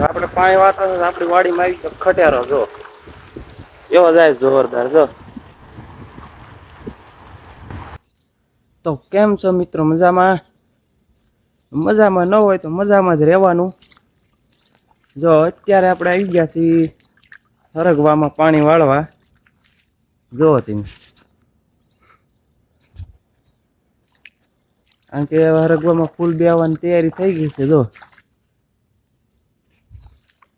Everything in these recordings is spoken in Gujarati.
આપણે પાણી વાતા આપણી વાડીમાં આવી ગયો ખટારો જો એવો જાય જોરદાર જો. તો કેમ છો મિત્રો? મજામાં? મજામાં ન હોય તો મજામાં જ રહેવાનું. જો અત્યારે આપણે આવી ગયા છીએ હરગવામાં પાણી વાળવા. જો તમે કારણ કે હરગવામાં ફૂલ બેહવાની તૈયારી થઈ ગઈ છે જો.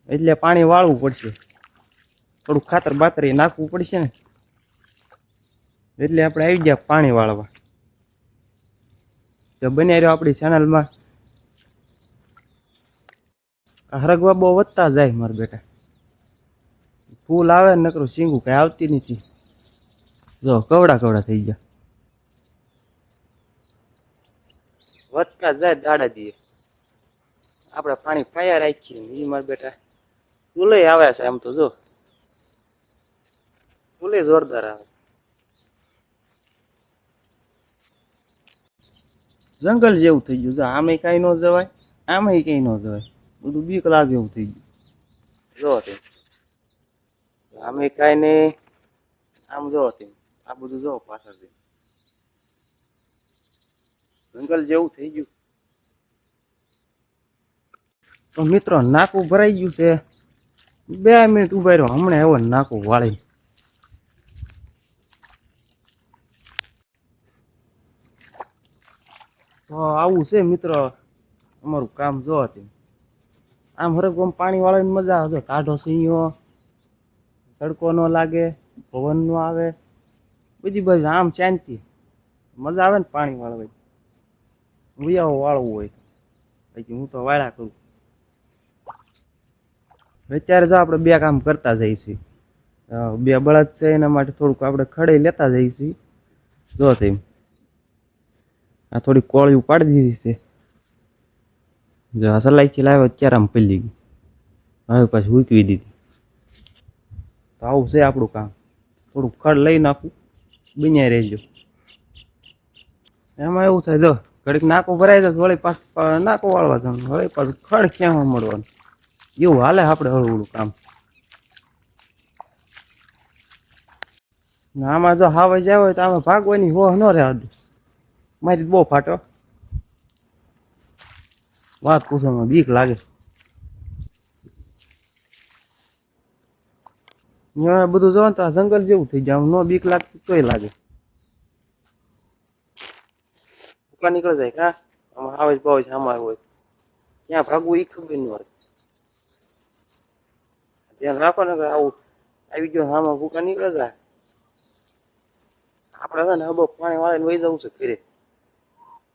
એટલે પાણી વાળવું પડશે, થોડું ખાતર બાતર નાખવું પડશે ને, એટલે આપણે આવી ગયા પાણી વાળવા. તો બન્યા રહ્યો આપણી ચેનલમાં. હરગવા બહુ વધતા જાય મારા બેટા, ફૂલ આવે ને નકરું શીંગું કઈ આવતી નથી. જો કવડા કવડા થઈ ગયા, વધતા જાય દાડા દીએ. આપણે પાણી પાયા રાખીએ એ મારા બેટા ફૂલે આવે છે. આમ તો જો ફૂલે જોરદાર આવે. જંગલ જેવું થઈ ગયું. આમે કઈ ન જવાય, આમે કઈ ન જવાય, બધું બીક લાગે એવું થઈ ગયું. જો આમે કઈ નઈ, આમ જો આ બધું જો પાછળથી જંગલ જેવું થઈ ગયું. તો મિત્રો નાકું ભરાઈ ગયું છે. 2 મિનિટ ઉભા રહ્યો, હમણાં આવો નાકું વાળી. તો આવું છે મિત્રો અમારું કામ. જો આમ હરગવામાં પાણી વાળવાની મજા આવે. ટાઢો સિંહો, તડકો ન લાગે, પવન ન આવે, બધી બાજુ આમ શાંતિ, મજા આવે ને પાણી વાળવાની. વિયાઓ વાળવું હોય પછી હું તો વાળા કરું. અત્યારે જો આપણે 2 કામ કરતા જઈએ છીએ. 2 બળદ છે એના માટે થોડુંક આપણે ખડે લેતા જઈએ છીએ. જો તેમ આ થોડી કોળી ઉપાડી દીધી છે. જો આ સલાઈથી લાવ્યો અત્યારે આમ પલી ગઈ, હવે પાછી ઉકવી દીધી. તો આવું છે આપણું કામ. થોડુંક ખડ લઈ નાખું, બન્યા રહેજો. એમાં એવું થાય, જો ઘડીક નાકું ભરાય જાય વળી પાછું નાકું વાળવા જવાનું, વળી પાછું ખડ ક્યાં મળવાનું, એવું હાલે આપણે હળવું કામ. આમાં જો હાવા જાય હોય તો આમાં ભાગવાની હોહ ન રહેવા દે. મારી બહુ ફાટો વાત પૂછવામાં બીક લાગે. બધું જો તો જંગલ જેવું થઈ જાય. નો બીક લાગતી તોય લાગે. ભૂકા નીકળી જાય કા આમાં આવે ભાવ છે. આમાં હોય ક્યાં ભાગવું એ ખબર ન હોય. ધ્યાન રાખો ને આવું આવી ગયો આમાં ભૂકા નીકળે જાય. આપણે છે ને હબો પાણી વાળીને વહી જવું છે ઘરે.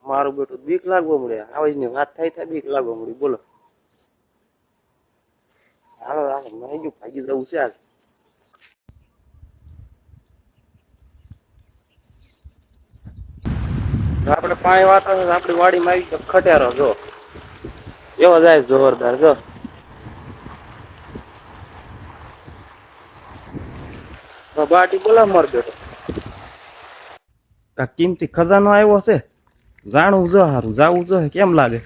મારું બેટું બીક લાગવા મળે. આવી ની વાત થાય બીક લાગવા મળી. બોલો હાલો હાલો મને ભાગી જવું છે આજ. આપણે પાણી વાતા આપણી વાડીમાં આવી ગયો ખટારો જો એવો જાય જોરદાર. જો બાટી બોલા માર બેટો કા કિંમતી ખજાનો આવ્યો છે. જાણવું જો સારું જાવું જો કેમ લાગે.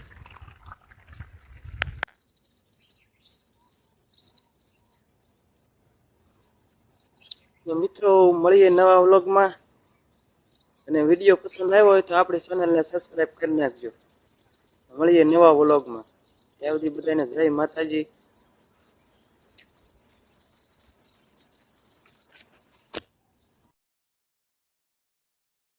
તો મિત્રો મળીએ નવા વ્લોગમાં. અને વિડીયો પસંદ આવ્યો હોય તો આપણે ચેનલને સબસ્ક્રાઈબ કરી નાખજો. મળીએ નવા વ્લોગમાં. ત્યાં સુધી બધાને જય માતાજી.